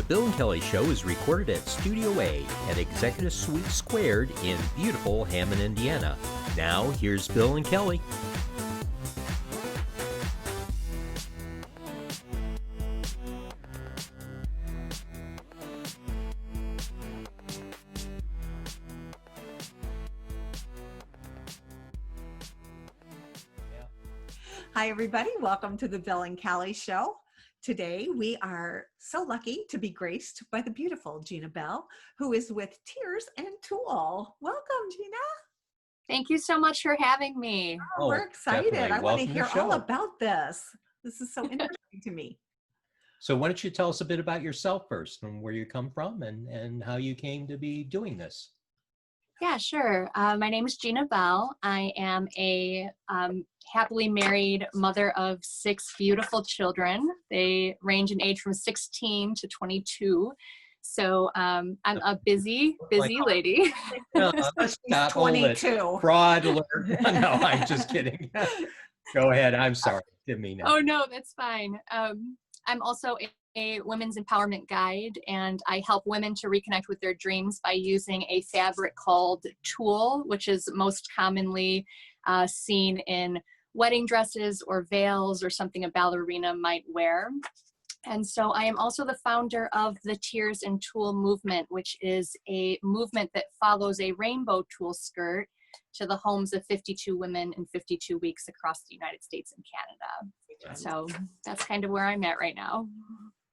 The Bill and Kelly Show is recorded at Studio A at Executive Suite Squared in beautiful Hammond, Indiana. Now, here's Bill and Kelly. Hi, everybody. Welcome to the Bill and Kelly Show. Today, we are so lucky to be graced by the beautiful Gina Bell, who is with Tears and Tulle. Welcome, Gina. Thank you so much for having me. Oh, we're excited. I want to hear all show. about this. This is so interesting to me. So why don't you tell us a bit about yourself first and where you come from and how you came to be doing this? Yeah, sure. My name is Gina Bell. I am a happily married mother of 6 beautiful children. They range in age from 16 to 22. So I'm a busy lady. No, let's not 22. Fraud alert. No, I'm just kidding. Go ahead. I'm sorry. Didn't mean that. Oh, no, that's fine. I'm also a women's empowerment guide, and I help women to reconnect with their dreams by using a fabric called tulle, which is most commonly seen in wedding dresses or veils or something a ballerina might wear. And so I am also the founder of the Tears and Tulle movement, which is a movement that follows a rainbow tulle skirt to the homes of 52 women in 52 weeks across the United States and Canada. So that's kind of where I'm at right now.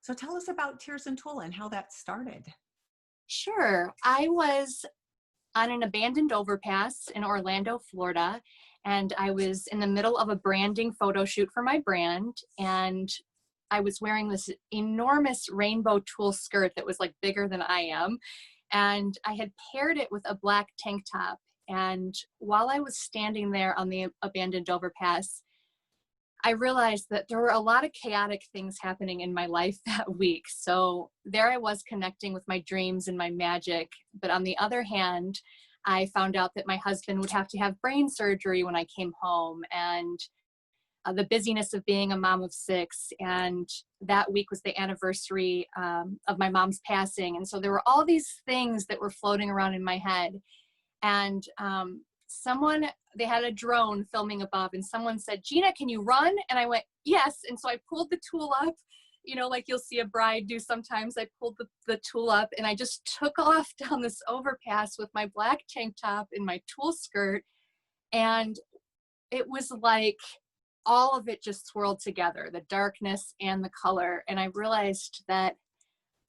So tell us about Tears and Tulle and how that started. Sure. I was on an abandoned overpass in Orlando, Florida, and I was in the middle of a branding photo shoot for my brand, and I was wearing this enormous rainbow tulle skirt that was like bigger than I am, and I had paired it with a black tank top. And while I was standing there on the abandoned overpass, I realized that there were a lot of chaotic things happening in my life that week. So there I was connecting with my dreams and my magic. But on the other hand, I found out that my husband would have to have brain surgery when I came home, and the busyness of being a mom of 6. And that week was the anniversary of my mom's passing. And so there were all these things that were floating around in my head. And they had a drone filming above, and someone said, "Gina, can you run?" And I went, "Yes." And so I pulled the tulle up, like you'll see a bride do sometimes. I pulled the tulle up, and I just took off down this overpass with my black tank top and my tulle skirt. And it was like all of it just swirled together, the darkness and the color. And I realized that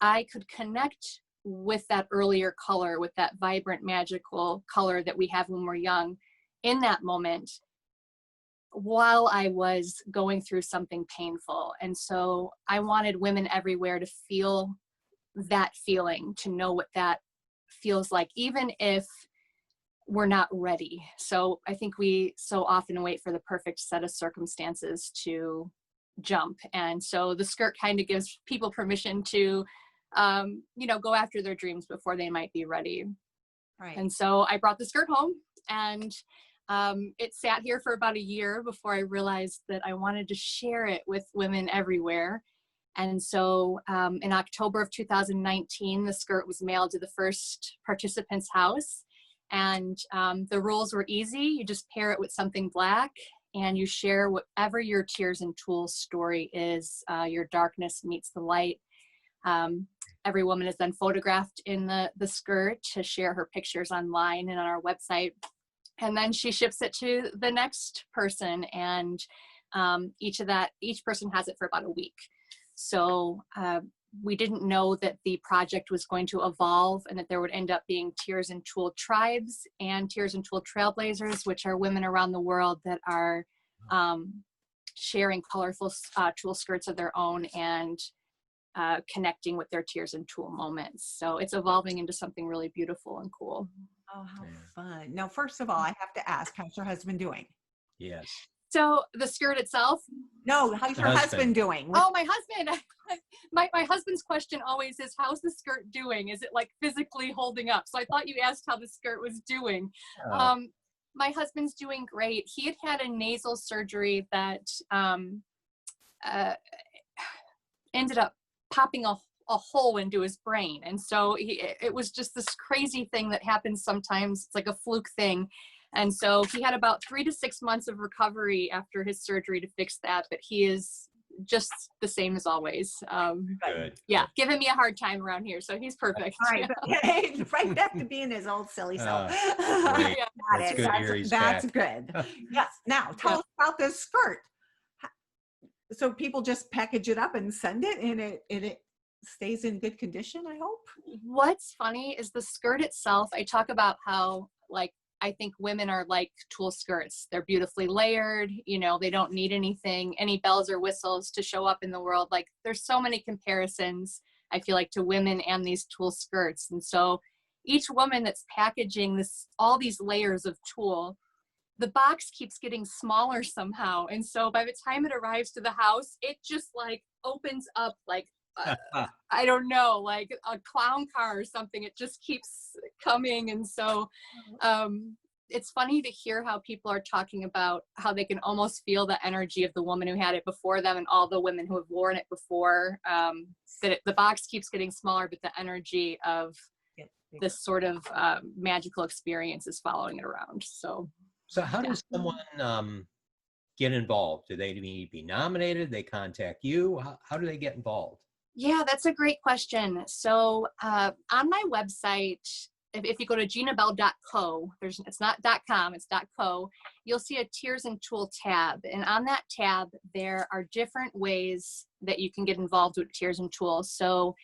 I could connect with that earlier color, with that vibrant, magical color that we have when we're young, in that moment while I was going through something painful. And so I wanted women everywhere to feel that feeling, to know what that feels like, even if we're not ready. So I think we so often wait for the perfect set of circumstances to jump. And so the skirt kind of gives people permission to go after their dreams before they might be ready. Right. And so I brought the skirt home, and it sat here for about a year before I realized that I wanted to share it with women everywhere. And so in October of 2019, the skirt was mailed to the first participant's house. And the rules were easy. You just pair it with something black, and you share whatever your Tears and Tulle story is. Your darkness meets the light. Every woman is then photographed in the skirt to share her pictures online and on our website. And then she ships it to the next person, and each person has it for about a week. So we didn't know that the project was going to evolve, and that there would end up being Tears and Tulle Tribes and Tears and Tulle Trailblazers, which are women around the world that are sharing colorful tulle skirts of their own and connecting with their Tears and Tulle moments. So it's evolving into something really beautiful and cool. Oh, how fun. Now, first of all, I have to ask, how's your husband doing? Yes. So the skirt itself? No, how's your husband doing? Oh, my husband. my husband's question always is, how's the skirt doing? Is it like physically holding up? So I thought you asked how the skirt was doing. My husband's doing great. He had a nasal surgery that ended up popping a a hole into his brain. And so it was just this crazy thing that happens sometimes. It's like a fluke thing. And so he had about 3 to 6 months of recovery after his surgery to fix that, but he is just the same as always. Good. Yeah, giving me a hard time around here, so he's perfect. Right, right back to being his old silly self. Great. Yeah. That's good to hear he's That's back. good. Yes. Now tell us about this skirt. So people just package it up and send it, and it stays in good condition, I hope. What's funny is the skirt itself. I talk about how, like, I think women are like tulle skirts. They're beautifully layered. You know, they don't need any bells or whistles to show up in the world. Like, there's so many comparisons, I feel like, to women and these tulle skirts. And so each woman that's packaging all these layers of tulle, the box keeps getting smaller somehow. And so by the time it arrives to the house, it just like opens up like, I don't know, like a clown car or something. It just keeps coming. And so it's funny to hear how people are talking about how they can almost feel the energy of the woman who had it before them and all the women who have worn it before, that the box keeps getting smaller, but the energy of this sort of magical experience is following it around. So how does someone get involved? Do they need to be nominated? They contact you? How do they get involved? Yeah, that's a great question. So on my website, if you go to ginabell.co, it's not .com, it's .co, you'll see a Tears and Tulle tab. And on that tab, there are different ways that you can get involved with Tears and Tulle. So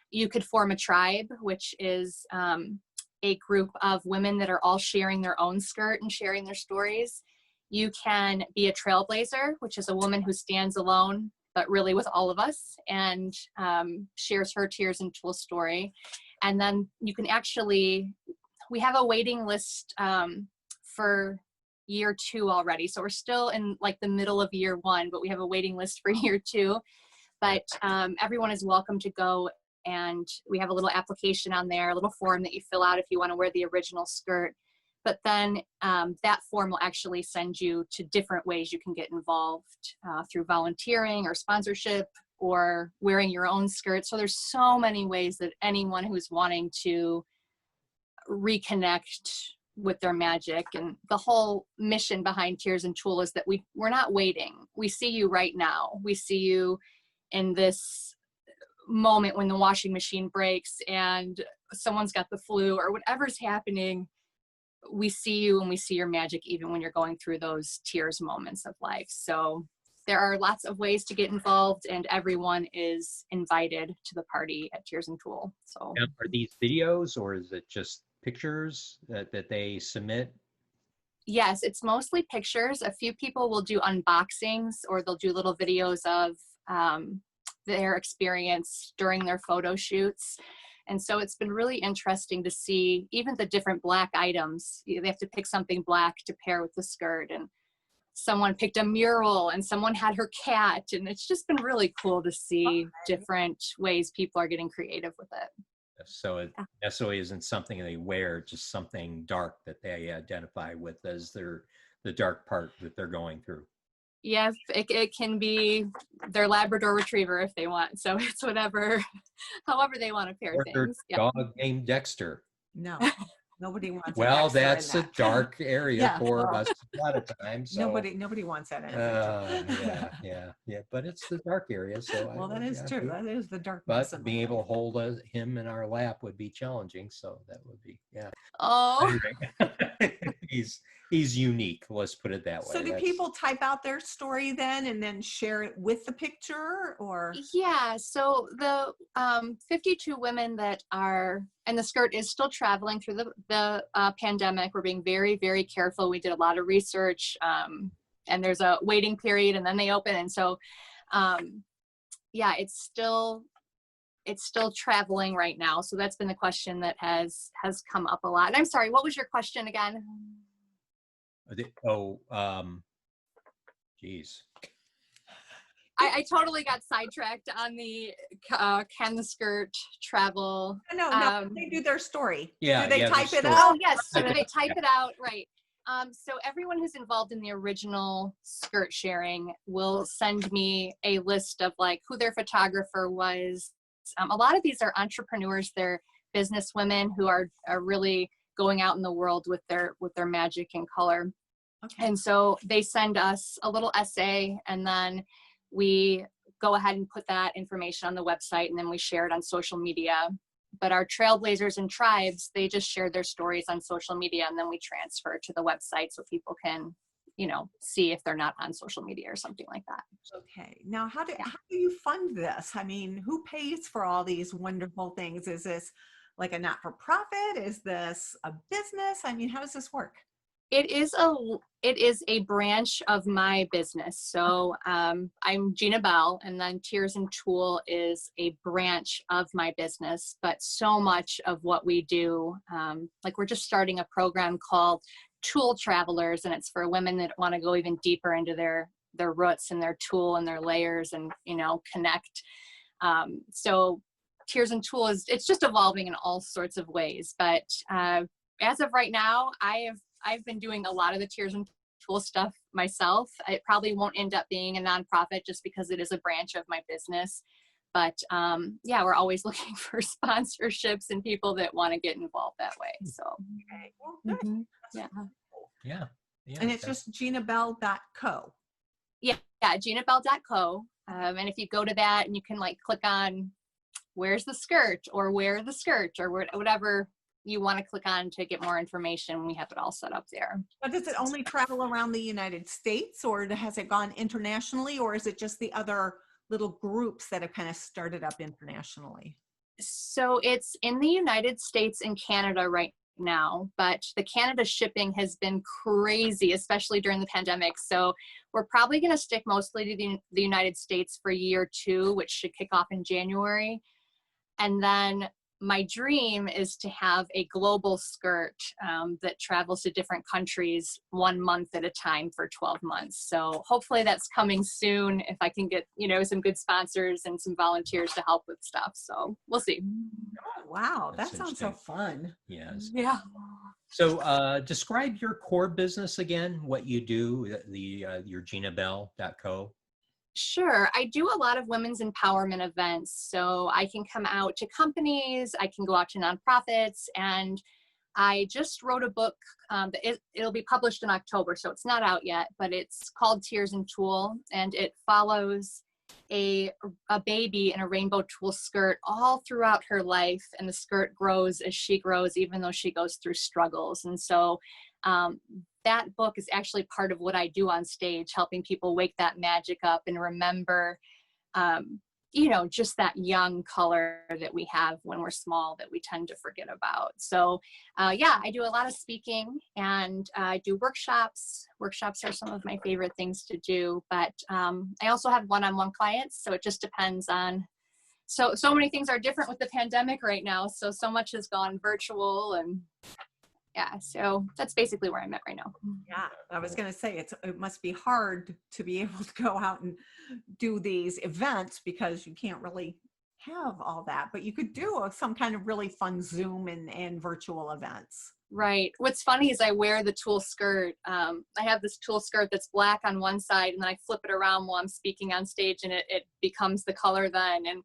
you could form a tribe, which is a group of women that are all sharing their own skirt and sharing their stories. You can be a trailblazer, which is a woman who stands alone, but really with all of us, and shares her Tears and Tulle story. And then you can we have a waiting list for year 2 already. So we're still in like the middle of year 1, but we have a waiting list for year 2. But everyone is welcome to go, and we have a little application on there, a little form that you fill out if you want to wear the original skirt. But then that form will actually send you to different ways you can get involved through volunteering or sponsorship or wearing your own skirt. So there's so many ways that anyone who's wanting to reconnect with their magic, and the whole mission behind Tears and Tulle is that we're not waiting. We see you right now. We see you in this moment when the washing machine breaks and someone's got the flu or whatever's happening. We see you and we see your magic even when you're going through those tears moments of life. So there are lots of ways to get involved, and everyone is invited to the party at Tears and Tulle. So are these videos, or is it just pictures that they submit? Yes, it's mostly pictures. A few people will do unboxings, or they'll do little videos of their experience during their photo shoots. And so it's been really interesting to see even the different black items. They have to pick something black to pair with the skirt, and someone picked a mural and someone had her cat. And it's just been really cool to see different ways people are getting creative with it. So it necessarily isn't something they wear, just something dark that they identify with as the dark part that they're going through. Yes, it can be their Labrador Retriever if they want. So it's however they want to pair Or things. their dog named Dexter. No, nobody wants. Well, Dexter that's in a that. dark area Yeah, for well, us a lot of times. So. Nobody wants that energy. Yeah. But it's the dark area, so. Well, that is true. That is the darkness. But being able to hold him in our lap would be challenging, so that would be, yeah. Oh. Anyway, he's unique. Let's put it that way. So do people type out their story then and share it with the picture, or? Yeah, so the 52 women that are, and the skirt is still traveling through the pandemic. We're being very, very careful. We did a lot of research, and there's a waiting period, and then they open. And so, yeah, it's still traveling right now. So that's been the question that has come up a lot. And I'm sorry, what was your question again? Geez. I totally got sidetracked on the can the skirt travel? No, they do their story. Yeah. Do they type it out? Oh yes, so they type it out, right. So everyone who's involved in the original skirt sharing will send me a list of like who their photographer was, A lot of these are entrepreneurs, they're business women who are really going out in the world with their magic and color. Okay. And so they send us a little essay, and then we go ahead and put that information on the website, and then we share it on social media. But our trailblazers and tribes, they just share their stories on social media, and then we transfer to the website so people can, see if they're not on social media or something like that. Okay. Now, how do you fund this? I mean, who pays for all these wonderful things? Is this like a not-for-profit? Is this a business? I mean, how does this work? It is a branch of my business. So I'm Gina Bell, and then Tears and Tulle is a branch of my business. But so much of what we do, like we're just starting a program called Tulle Travelers, and it's for women that want to go even deeper into their roots and their tulle and their layers, and connect. So Tears and Tulle it's just evolving in all sorts of ways. But as of right now, I've been doing a lot of the Tears and Tulle stuff myself. It probably won't end up being a nonprofit just because it is a branch of my business. But we're always looking for sponsorships and people that want to get involved that way. So, Okay. Well, good. Yeah. Yeah. And it's just ginabell.co. Yeah, ginabell.co. And if you go to that and you can click on where's the skirt or wear the skirt or whatever you want to click on to get more information, we have it all set up there. But does it only travel around the United States, or has it gone internationally, or is it just the other little groups that have kind of started up internationally? So it's in the United States and Canada right now, but the Canada shipping has been crazy, especially during the pandemic. So we're probably going to stick mostly to the United States for year 2, which should kick off in January. And then my dream is to have a global skirt that travels to different countries 1 month at a time for 12 months. So hopefully that's coming soon if I can get, some good sponsors and some volunteers to help with stuff. So we'll see. Oh, wow. That's That sounds so fun. Yes. Yeah. So describe your core business again, what you do, your ginabell.co. Sure. I do a lot of women's empowerment events. So I can come out to companies, I can go out to nonprofits, and I just wrote a book. It'll be published in October, so it's not out yet, but it's called Tears and Tulle, and it follows a baby in a rainbow tulle skirt all throughout her life, and the skirt grows as she grows, even though she goes through struggles. And so that book is actually part of what I do on stage, helping people wake that magic up and remember, just that young color that we have when we're small that we tend to forget about. So I do a lot of speaking, and I do workshops. Workshops are some of my favorite things to do, but I also have one-on-one clients. So it just depends on, so many things are different with the pandemic right now. So much has gone virtual, and so that's basically where I'm at right now. Yeah, I was going to say it must be hard to be able to go out and do these events because you can't really have all that, but you could do some kind of really fun Zoom and virtual events. Right. What's funny is I wear the tulle skirt. I have this tulle skirt that's black on one side, and then I flip it around while I'm speaking on stage, and it becomes the color then. And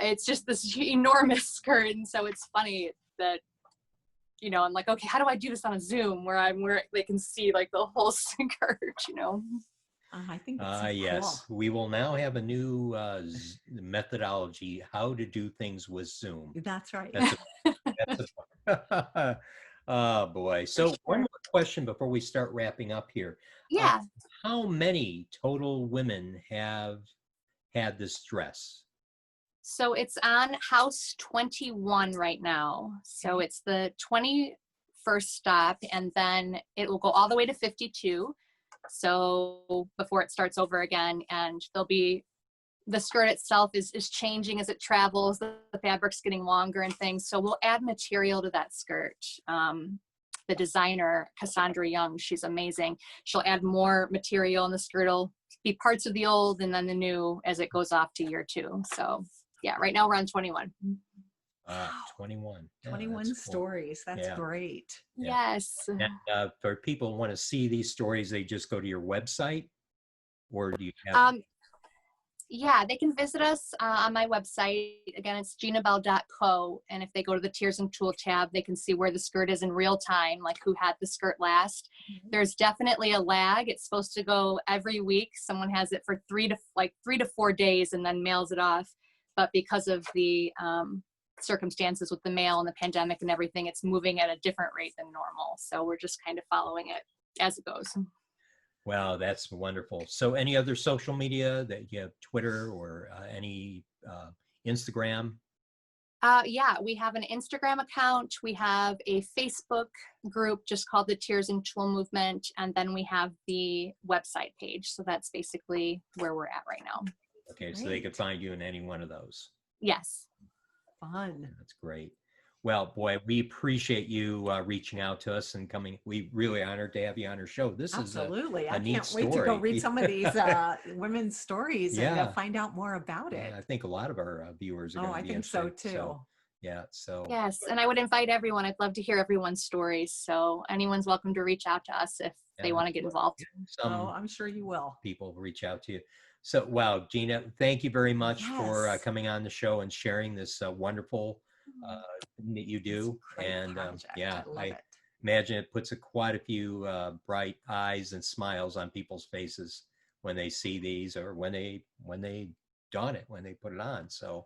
it's just this enormous skirt. And so it's funny that, I'm like, okay, how do I do this on a Zoom where they can see the whole skirt, I think that's yes, cool. we will now have a new methodology, how to do things with Zoom. That's right. Oh boy. So sure. one more question before we start wrapping up here. Yeah. How many total women have had this dress? So it's on house 21 right now. So it's the 21st stop, and then it will go all the way to 52. So before it starts over again, and the skirt itself is changing as it travels. The fabric's getting longer and things. So we'll add material to that skirt. The designer, Cassandra Young, she's amazing. She'll add more material, and the skirt will be parts of the old and then the new as it goes off to year 2. So right now we're on 21. 21. Yeah, 21 that's cool. stories. That's great. Yeah. Yes. And, for people who want to see these stories, they just go to your website, or do you have? Yeah, they can visit us on my website. Again, it's ginabell.co. And if they go to the Tears and Tulle tab, they can see where the skirt is in real time, like who had the skirt last. Mhm. There's definitely a lag. It's supposed to go every week. Someone has it for 3 to 4 days and then mails it off. But because of the circumstances with the mail and the pandemic and everything, it's moving at a different rate than normal. So we're just kind of following it as it goes. Wow, that's wonderful. So any other social media that you have, Twitter or any Instagram? Yeah, we have an Instagram account. We have a Facebook group just called the Tears and Tulle Movement. And then we have the website page. So that's basically where we're at right now. Okay, so they could find you in any one of those. Yes. Fun. That's great. Well, boy, we appreciate you reaching out to us and coming. We really honored to have you on our show. This Absolutely. is a I neat can't story. wait to go read some of these women's stories Yeah. and find out more about it. Yeah, I think a lot of our viewers are Oh, going to I be think so interested. too. Yeah, so Yes. And I would invite everyone. I'd love to hear everyone's stories. So anyone's welcome to reach out to us if they want to get involved. some Oh, I'm sure you will. people reach out to you. So, wow, Gina, thank you very much for Yes. coming on the show and sharing this wonderful thing that you do. Great And project. yeah, I love I it. imagine it puts quite a few bright eyes and smiles on people's faces when they see these or when they don it, when they put it on. So,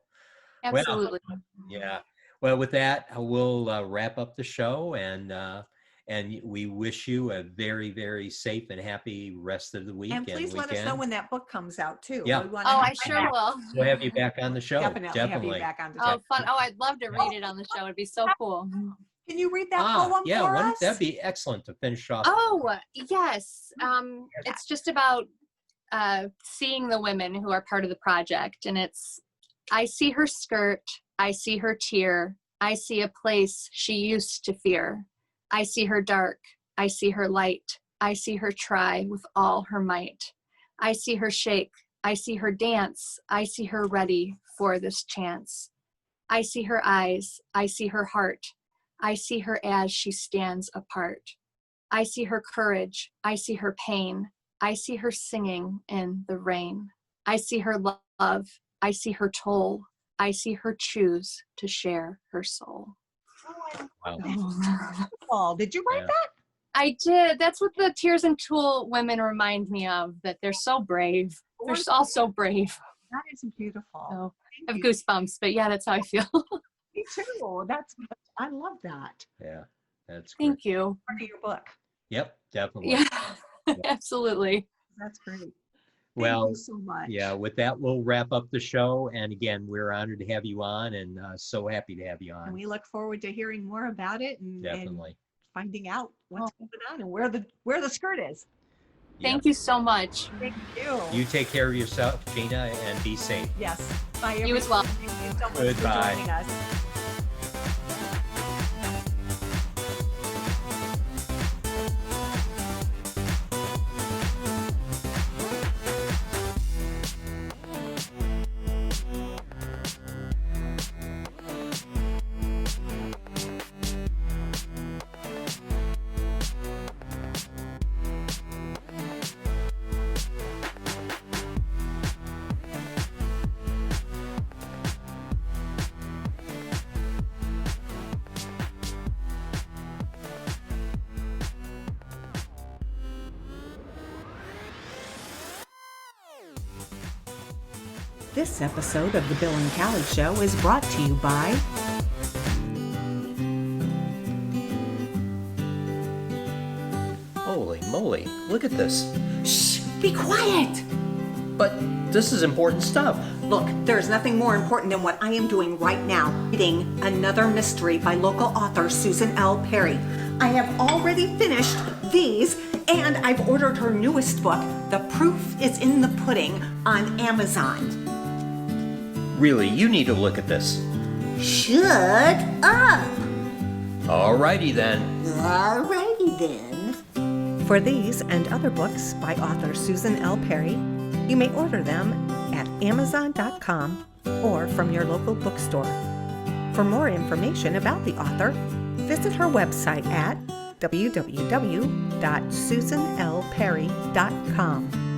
Absolutely. well, yeah. Well, with that, we'll wrap up the show, and we wish you a very, very safe and happy rest of the week. And please let us know when that book comes out too. Yeah. We wanna Oh, have I you sure back. will. We'll have you back on the show. Definitely have you back on the show. Oh, fun. Oh, I'd love to read it on the show. It'd be so cool. Can you read that poem yeah, for us? that'd be excellent to finish off. Oh, yes. It's just about seeing the women who are part of the project. And it's, I see her skirt, I see her tear, I see a place she used to fear. I see her dark, I see her light, I see her try with all her might. I see her shake, I see her dance, I see her ready for this chance. I see her eyes, I see her heart, I see her as she stands apart. I see her courage, I see her pain, I see her singing in the rain. I see her love, I see her toll, I see her choose to share her soul. Wow. Oh, did you write Yeah. that? I did. That's what the Tears and Tulle women remind me of, that they're so brave. They're all so brave. That is beautiful. So I Thank have you. goosebumps, but yeah, that's how I feel. Me too. I love that. Yeah, that's great. Thank you. Part of your book. Yep, definitely. Yeah, absolutely. That's great. Well, Thank you so much. yeah, with that, we'll wrap up the show. And again, we're honored to have you on and so happy to have you And on. we look forward to hearing more about it and Definitely. finding out what's going on and where the skirt is. Thank you so much. Thank you. You take care of yourself, Gina, and be safe. Yes. Bye, everybody. You as well. Thank you so much Goodbye. for joining us. This episode of The Bill and Callie Show is brought to you by Holy moly, look at this. Shh! Be quiet! But this is important stuff. Look, there is nothing more important than what I am doing right now, reading Another Mystery by local author Susan L. Perry. I have already finished these, and I've ordered her newest book, The Proof is in the Pudding, on Amazon. Really, you need to look at this. Shut up! Alrighty then. Alrighty then. For these and other books by author Susan L. Perry, you may order them at Amazon.com or from your local bookstore. For more information about the author, visit her website at www.susanlperry.com.